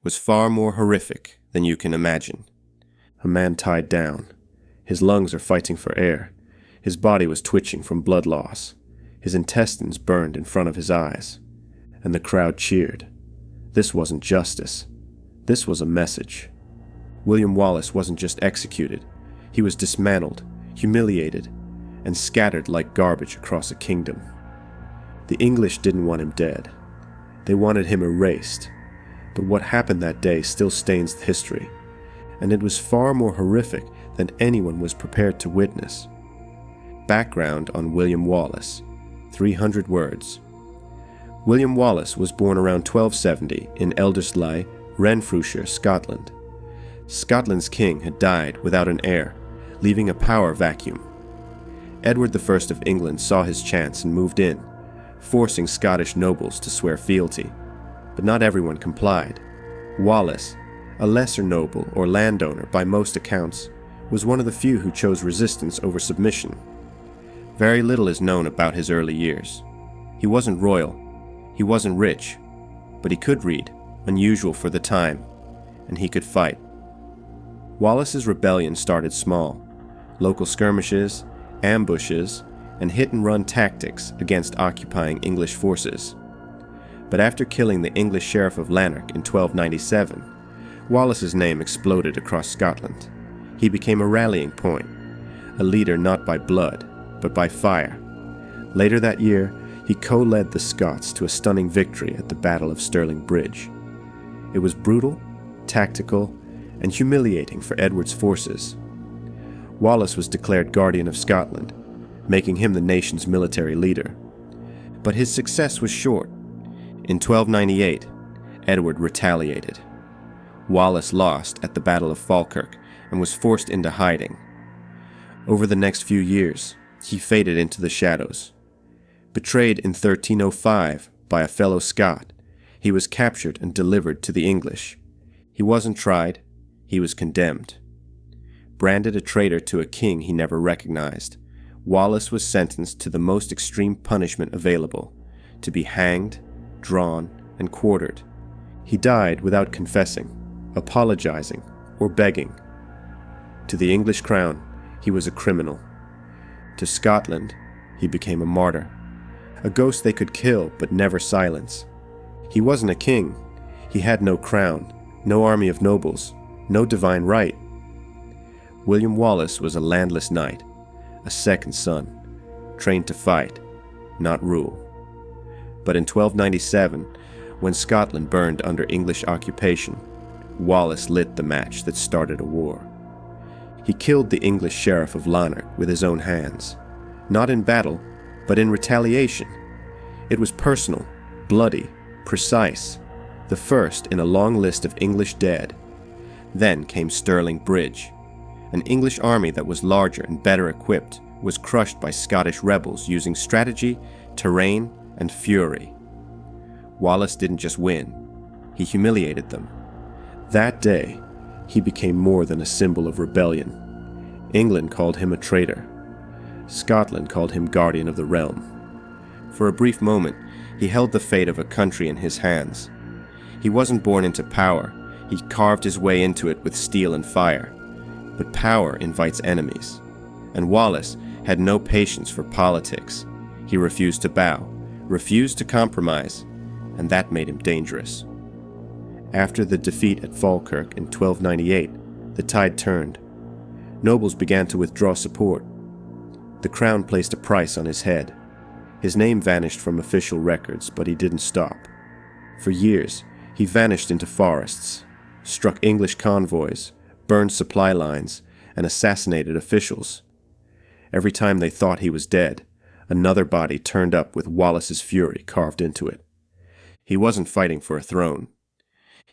was far more horrific than you can imagine. A man tied down. His lungs are fighting for air. His body was twitching from blood loss. His intestines burned in front of his eyes. And the crowd cheered. This wasn't justice. This was a message. William Wallace wasn't just executed. He was dismantled, humiliated, and scattered like garbage across a kingdom. The English didn't want him dead. They wanted him erased. But what happened that day still stains history, and it was far more horrific than anyone was prepared to witness. Background on William Wallace, 300 words. William Wallace was born around 1270 in Elderslie, Renfrewshire, Scotland. Scotland's king had died without an heir, leaving a power vacuum. Edward I of England saw his chance and moved in, forcing Scottish nobles to swear fealty. But not everyone complied. Wallace, a lesser noble or landowner by most accounts, was one of the few who chose resistance over submission. Very little is known about his early years. He wasn't royal, he wasn't rich, but he could read, unusual for the time, and he could fight. Wallace's rebellion started small: local skirmishes, ambushes, and hit-and-run tactics against occupying English forces. But after killing the English Sheriff of Lanark in 1297, Wallace's name exploded across Scotland. He became a rallying point, a leader not by blood, but by fire. Later that year, he co-led the Scots to a stunning victory at the Battle of Stirling Bridge. It was brutal, tactical, and humiliating for Edward's forces. Wallace was declared Guardian of Scotland, making him the nation's military leader. But his success was short. In 1298, Edward retaliated. Wallace lost at the Battle of Falkirk and was forced into hiding. Over the next few years, he faded into the shadows. Betrayed in 1305 by a fellow Scot, he was captured and delivered to the English. He wasn't tried, he was condemned. Branded a traitor to a king he never recognized, Wallace was sentenced to the most extreme punishment available: to be hanged, drawn, and quartered. He died without confessing, apologizing, or begging. To the English crown, he was a criminal. To Scotland, he became a martyr, a ghost they could kill but never silence. He wasn't a king. He had no crown, no army of nobles, no divine right. William Wallace was a landless knight, a second son, trained to fight, not rule. But in 1297, when Scotland burned under English occupation, Wallace lit the match that started a war. He killed the English Sheriff of Lanark with his own hands, not in battle, but in retaliation. It was personal, bloody, precise, the first in a long list of English dead. Then came Stirling Bridge. An English army that was larger and better equipped was crushed by Scottish rebels using strategy, terrain, and fury. Wallace didn't just win, he humiliated them. That day, he became more than a symbol of rebellion. England called him a traitor. Scotland called him guardian of the realm. For a brief moment, he held the fate of a country in his hands. He wasn't born into power, he carved his way into it with steel and fire. But power invites enemies, and Wallace had no patience for politics. He refused to bow, refused to compromise, and that made him dangerous. After the defeat at Falkirk in 1298, the tide turned. Nobles began to withdraw support. The crown placed a price on his head. His name vanished from official records, but he didn't stop. For years, he vanished into forests, struck English convoys, burned supply lines, and assassinated officials. Every time they thought he was dead, another body turned up with Wallace's fury carved into it. He wasn't fighting for a throne.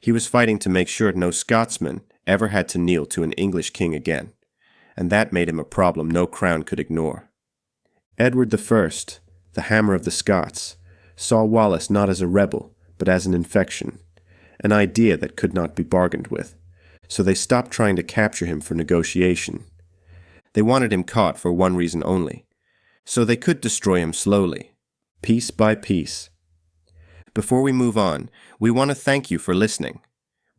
He was fighting to make sure no Scotsman ever had to kneel to an English king again, and that made him a problem no crown could ignore. Edward I, the Hammer of the Scots, saw Wallace not as a rebel, but as an infection, an idea that could not be bargained with, so they stopped trying to capture him for negotiation. They wanted him caught for one reason only, so they could destroy him slowly, piece by piece. Before we move on, we want to thank you for listening.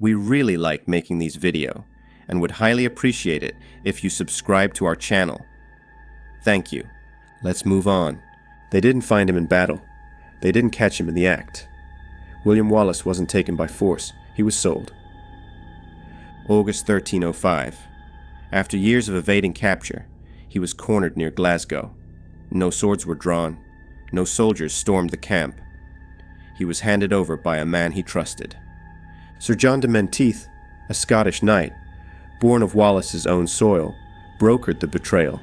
We really like making these videos and would highly appreciate it if you subscribe to our channel. Thank you. Let's move on. They didn't find him in battle. They didn't catch him in the act. William Wallace wasn't taken by force. He was sold. August 1305. After years of evading capture, he was cornered near Glasgow. No swords were drawn. No soldiers stormed the camp. He was handed over by a man he trusted. Sir John de Menteith, a Scottish knight, born of Wallace's own soil, brokered the betrayal.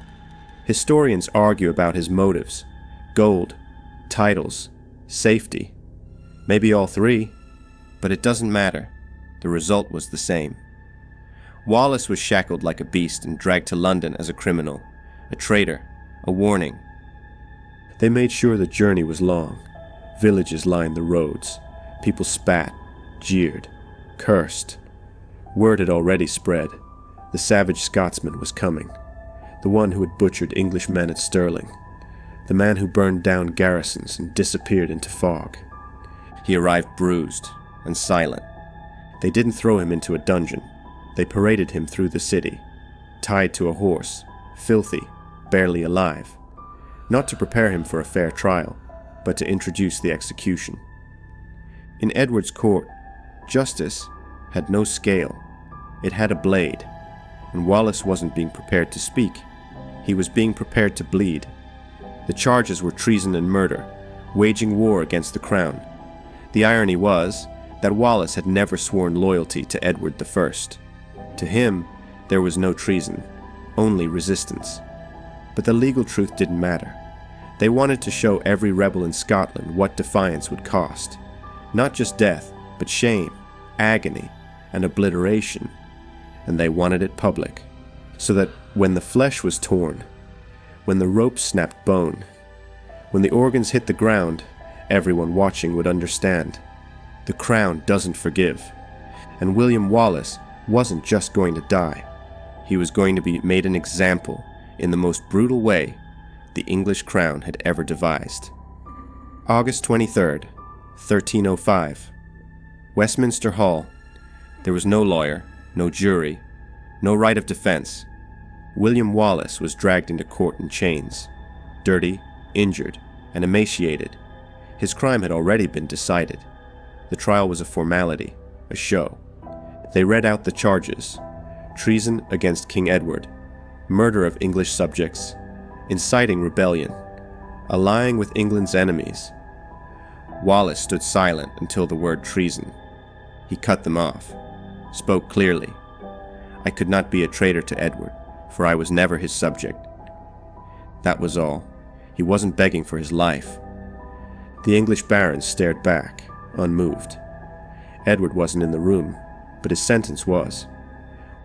Historians argue about his motives: gold, titles, safety. Maybe all three, but it doesn't matter. The result was the same. Wallace was shackled like a beast and dragged to London as a criminal, a traitor, a warning. They made sure the journey was long. Villages lined the roads. People spat, jeered, cursed. Word had already spread. The savage Scotsman was coming. The one who had butchered English men at Stirling. The man who burned down garrisons and disappeared into fog. He arrived bruised and silent. They didn't throw him into a dungeon. They paraded him through the city, tied to a horse, filthy, barely alive. Not to prepare him for a fair trial, but to introduce the execution. In Edward's court, justice had no scale. It had a blade, and Wallace wasn't being prepared to speak. He was being prepared to bleed. The charges were treason and murder, waging war against the crown. The irony was that Wallace had never sworn loyalty to Edward I. To him, there was no treason, only resistance. But the legal truth didn't matter. They wanted to show every rebel in Scotland what defiance would cost. Not just death, but shame, agony, and obliteration. And they wanted it public, so that when the flesh was torn, when the ropes snapped bone, when the organs hit the ground, everyone watching would understand. The crown doesn't forgive. And William Wallace wasn't just going to die. He was going to be made an example in the most brutal way the English crown had ever devised. August 23rd, 1305. Westminster Hall. There was no lawyer, no jury, no right of defense. William Wallace was dragged into court in chains, dirty, injured, and emaciated. His crime had already been decided. The trial was a formality, a show. They read out the charges: treason against King Edward, murder of English subjects, inciting rebellion, allying with England's enemies. Wallace stood silent until the word treason. He cut them off, spoke clearly. I could not be a traitor to Edward, for I was never his subject. That was all. He wasn't begging for his life. The English barons stared back, unmoved. Edward wasn't in the room, but his sentence was.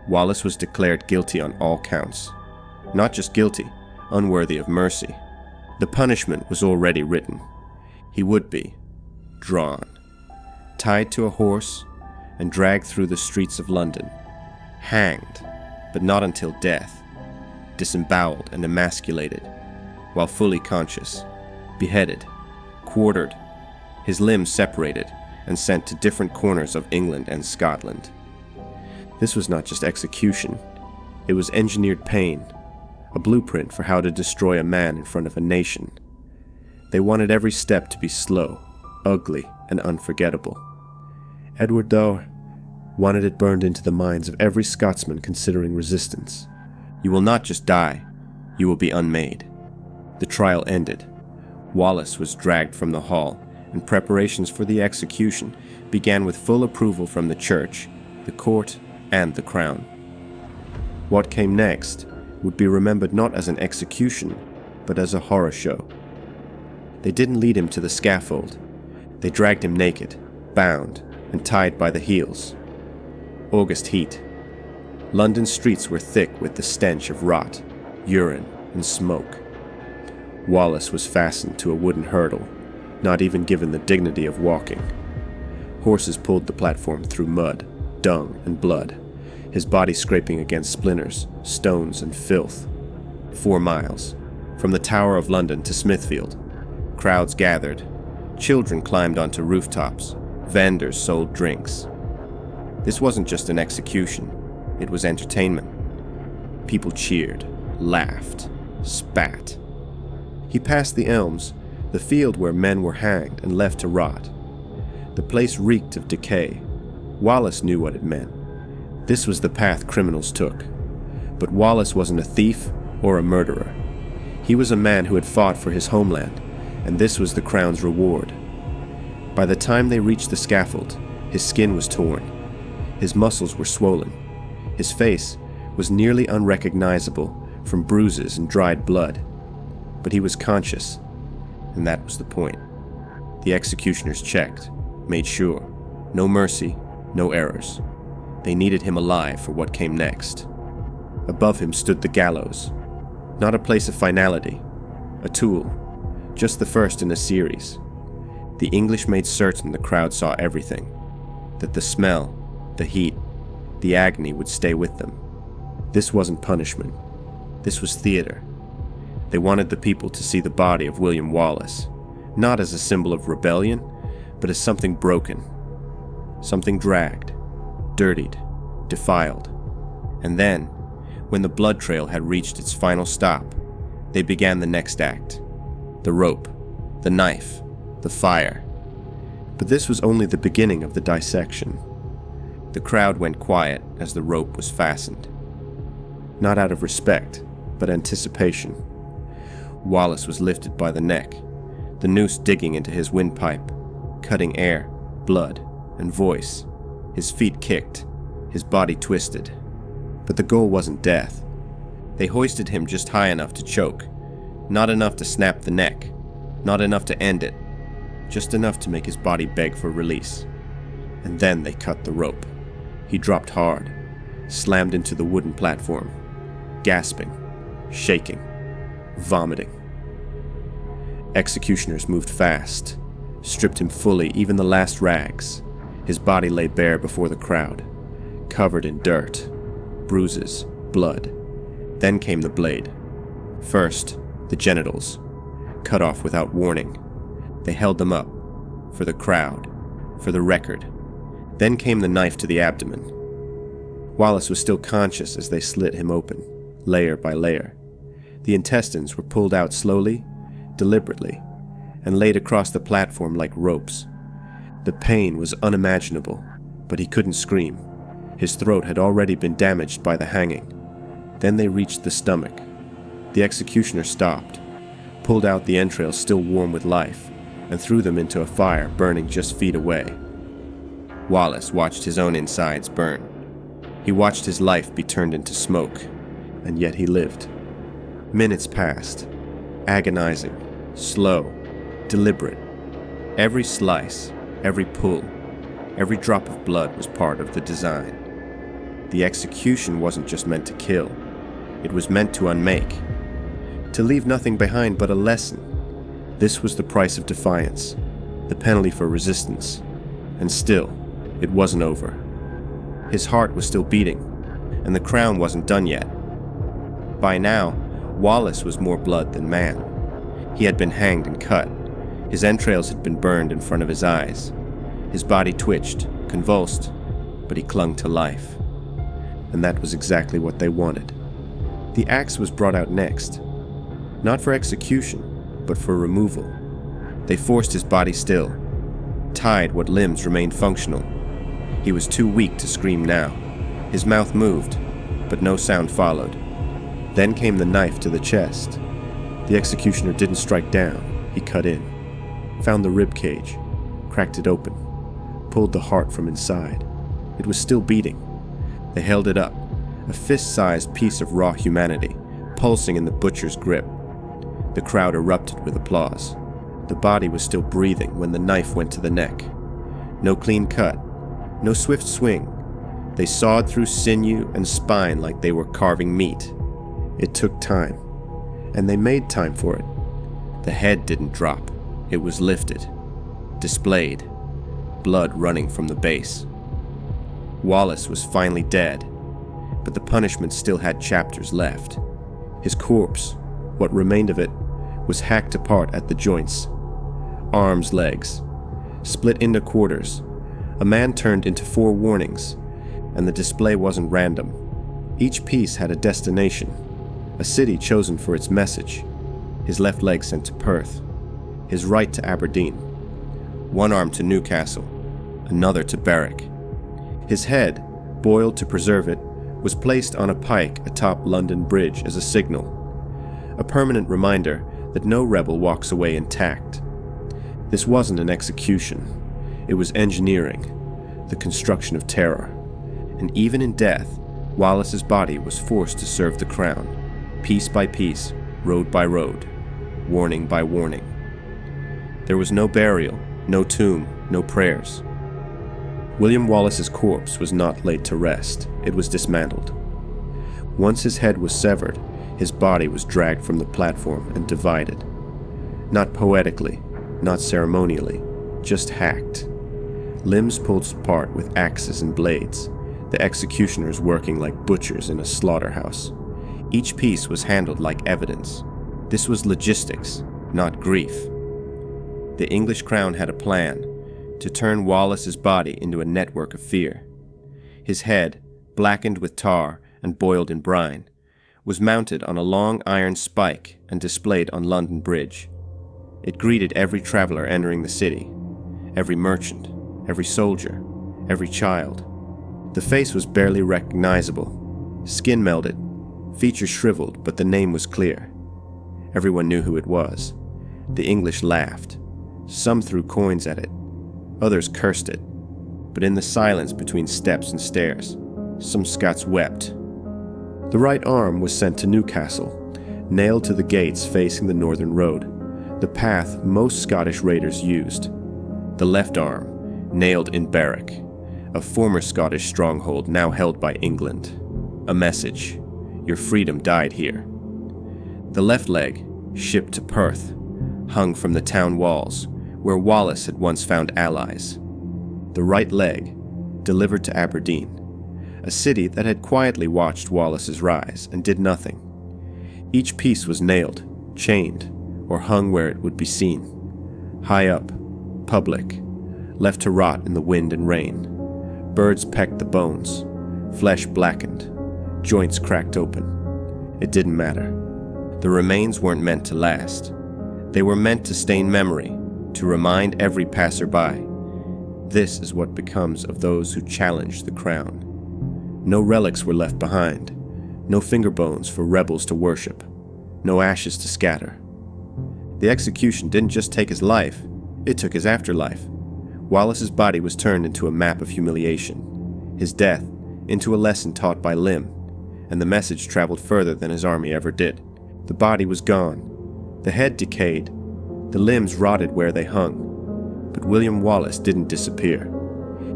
Wallace was declared guilty on all counts. Not just guilty, unworthy of mercy. The punishment was already written. He would be drawn, tied to a horse, and dragged through the streets of London. Hanged, but not until death. Disemboweled and emasculated, while fully conscious. Beheaded, quartered, his limbs separated and sent to different corners of England and Scotland. This was not just execution. It was engineered pain, a blueprint for how to destroy a man in front of a nation. They wanted every step to be slow, ugly, and unforgettable. Edward, though, wanted it burned into the minds of every Scotsman considering resistance. You will not just die, you will be unmade. The trial ended. Wallace was dragged from the hall, and preparations for the execution began with full approval from the church, the court, and the crown. What came next would be remembered not as an execution, but as a horror show. They didn't lead him to the scaffold. They dragged him naked, bound, and tied by the heels. August heat. London streets were thick with the stench of rot, urine, and smoke. Wallace was fastened to a wooden hurdle, not even given the dignity of walking. Horses pulled the platform through mud, dung, and blood, his body scraping against splinters, stones, and filth. 4 miles, from the Tower of London to Smithfield. Crowds gathered. Children climbed onto rooftops. Vendors sold drinks. This wasn't just an execution, it was entertainment. People cheered, laughed, spat. He passed the elms, the field where men were hanged and left to rot. The place reeked of decay. Wallace knew what it meant. This was the path criminals took. But Wallace wasn't a thief or a murderer. He was a man who had fought for his homeland, and this was the crown's reward. By the time they reached the scaffold, his skin was torn. His muscles were swollen. His face was nearly unrecognizable from bruises and dried blood. But he was conscious, and that was the point. The executioners checked, made sure. No mercy, no errors. They needed him alive for what came next. Above him stood the gallows. Not a place of finality, a tool, just the first in a series. The English made certain the crowd saw everything, that the smell, the heat, the agony would stay with them. This wasn't punishment. This was theater. They wanted the people to see the body of William Wallace, not as a symbol of rebellion, but as something broken, something dragged, dirtied, defiled. And then, when the blood trail had reached its final stop, they began the next act. The rope, the knife, the fire. But this was only the beginning of the dissection. The crowd went quiet as the rope was fastened. Not out of respect, but anticipation. Wallace was lifted by the neck, the noose digging into his windpipe, cutting air, blood, and voice. His feet kicked, his body twisted. But the goal wasn't death. They hoisted him just high enough to choke, not enough to snap the neck, not enough to end it, just enough to make his body beg for release. And then they cut the rope. He dropped hard, slammed into the wooden platform, gasping, shaking, vomiting. Executioners moved fast, stripped him fully, even the last rags. His body lay bare before the crowd, covered in dirt, bruises, blood. Then came the blade. First, the genitals, cut off without warning. They held them up, for the crowd, for the record. Then came the knife to the abdomen. Wallace was still conscious as they slit him open, layer by layer. The intestines were pulled out slowly, deliberately, and laid across the platform like ropes. The pain was unimaginable, but he couldn't scream. His throat had already been damaged by the hanging. Then they reached the stomach. The executioner stopped, pulled out the entrails still warm with life, and threw them into a fire burning just feet away. Wallace watched his own insides burn. He watched his life be turned into smoke, and yet he lived. Minutes passed, agonizing, slow, deliberate. Every slice, every pull, every drop of blood was part of the design. The execution wasn't just meant to kill, it was meant to unmake, to leave nothing behind but a lesson. This was the price of defiance, the penalty for resistance, and still, it wasn't over. His heart was still beating, and the crown wasn't done yet. By now, Wallace was more blood than man. He had been hanged and cut. His entrails had been burned in front of his eyes. His body twitched, convulsed, but he clung to life. And that was exactly what they wanted. The axe was brought out next, not for execution, but for removal. They forced his body still, tied what limbs remained functional. He was too weak to scream now. His mouth moved, but no sound followed. Then came the knife to the chest. The executioner didn't strike down, he cut in, found the rib cage, cracked it open, pulled the heart from inside. It was still beating. They held it up, a fist-sized piece of raw humanity, pulsing in the butcher's grip. The crowd erupted with applause. The body was still breathing when the knife went to the neck. No clean cut, no swift swing. They sawed through sinew and spine like they were carving meat. It took time, and they made time for it. The head didn't drop. It was lifted, displayed, blood running from the base. Wallace was finally dead, but the punishment still had chapters left. His corpse, what remained of it, was hacked apart at the joints. Arms, legs, split into quarters. A man turned into 4 warnings, and the display wasn't random. Each piece had a destination, a city chosen for its message. His left leg sent to Perth, his right to Aberdeen, one arm to Newcastle, another to Berwick. His head, boiled to preserve it, was placed on a pike atop London Bridge as a signal, a permanent reminder that no rebel walks away intact. This wasn't an execution, it was engineering, the construction of terror. And even in death, Wallace's body was forced to serve the crown, piece by piece, road by road, warning by warning. There was no burial, no tomb, no prayers. William Wallace's corpse was not laid to rest, it was dismantled. Once his head was severed, his body was dragged from the platform and divided. Not poetically, not ceremonially, just hacked. Limbs pulled apart with axes and blades, the executioners working like butchers in a slaughterhouse. Each piece was handled like evidence. This was logistics, not grief. The English crown had a plan, to turn Wallace's body into a network of fear. His head, blackened with tar and boiled in brine, was mounted on a long iron spike and displayed on London Bridge. It greeted every traveler entering the city, every merchant, every soldier, every child. The face was barely recognizable, skin melted, features shriveled, but the name was clear. Everyone knew who it was. The English laughed. Some threw coins at it, others cursed it. But in the silence between steps and stairs, some Scots wept. The right arm was sent to Newcastle, nailed to the gates facing the northern road, the path most Scottish raiders used. The left arm, nailed in Berwick, a former Scottish stronghold now held by England. A message: your freedom died here. The left leg, shipped to Perth, hung from the town walls, where Wallace had once found allies. The right leg, delivered to Aberdeen, a city that had quietly watched Wallace's rise and did nothing. Each piece was nailed, chained, or hung where it would be seen. High up, public, left to rot in the wind and rain. Birds pecked the bones, flesh blackened, joints cracked open. It didn't matter. The remains weren't meant to last. They were meant to stain memory, to remind every passerby. This is what becomes of those who challenge the crown. No relics were left behind, no finger bones for rebels to worship, no ashes to scatter. The execution didn't just take his life, it took his afterlife. Wallace's body was turned into a map of humiliation, his death into a lesson taught by Lim, and the message traveled further than his army ever did. The body was gone, the head decayed, the limbs rotted where they hung, but William Wallace didn't disappear.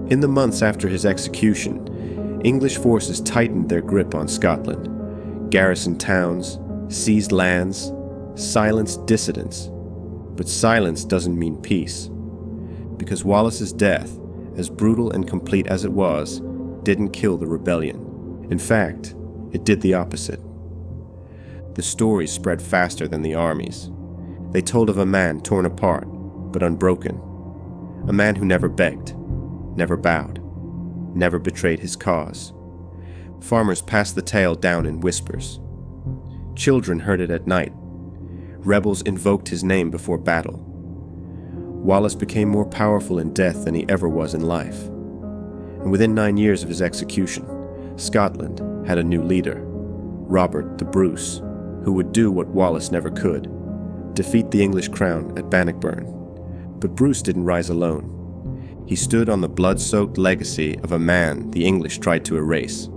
In the months after his execution, English forces tightened their grip on Scotland, garrisoned towns, seized lands, silenced dissidents. But silence doesn't mean peace, because Wallace's death, as brutal and complete as it was, didn't kill the rebellion. In fact, it did the opposite. The stories spread faster than the armies. They told of a man torn apart, but unbroken. A man who never begged, never bowed, never betrayed his cause. Farmers passed the tale down in whispers. Children heard it at night. Rebels invoked his name before battle. Wallace became more powerful in death than he ever was in life. And within 9 years of his execution, Scotland had a new leader, Robert the Bruce, who would do what Wallace never could, defeat the English crown at Bannockburn. But Bruce didn't rise alone. He stood on the blood-soaked legacy of a man the English tried to erase.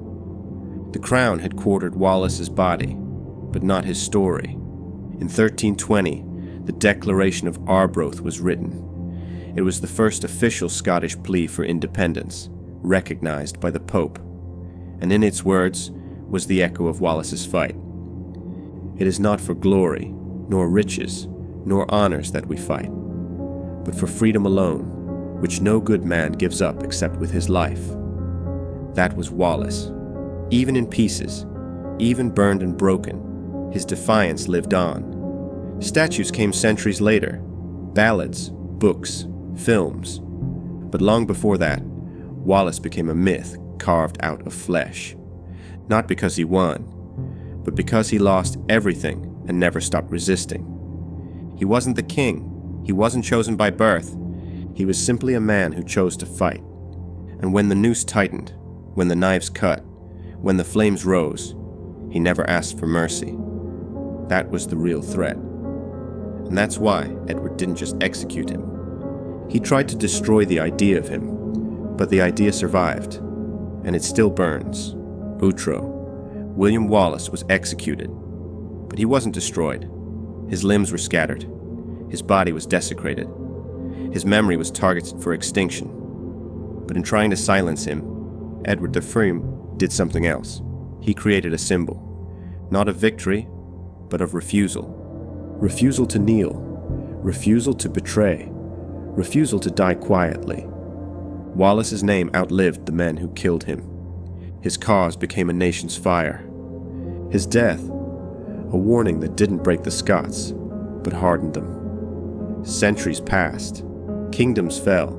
The crown had quartered Wallace's body, but not his story. In 1320, the Declaration of Arbroath was written. It was the first official Scottish plea for independence, recognized by the Pope, and in its words was the echo of Wallace's fight. It is not for glory, nor riches, nor honors that we fight, but for freedom alone, which no good man gives up except with his life. That was Wallace. Even in pieces, even burned and broken, his defiance lived on. Statues came centuries later, ballads, books, films. But long before that, Wallace became a myth carved out of flesh. Not because he won, but because he lost everything and never stopped resisting. He wasn't the king. He wasn't chosen by birth. He was simply a man who chose to fight. And when the noose tightened, when the knives cut, when the flames rose, he never asked for mercy. That was the real threat. And that's why Edward didn't just execute him. He tried to destroy the idea of him, but the idea survived, and it still burns. Outro. William Wallace was executed, but he wasn't destroyed. His limbs were scattered. His body was desecrated. His memory was targeted for extinction. But in trying to silence him, Edward the Firm did something else. He created a symbol, not of victory, but of refusal. Refusal to kneel, refusal to betray, refusal to die quietly. Wallace's name outlived the men who killed him. His cause became a nation's fire. His death, a warning that didn't break the Scots, but hardened them. Centuries passed, kingdoms fell,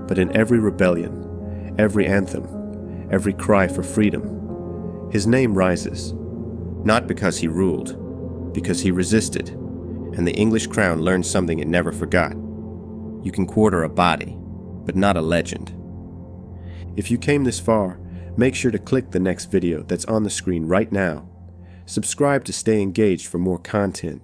but in every rebellion, every anthem, every cry for freedom, his name rises, not because he ruled, because he resisted, and the English crown learned something it never forgot. You can quarter a body, but not a legend. If you came this far, make sure to click the next video that's on the screen right now. Subscribe to stay engaged for more content.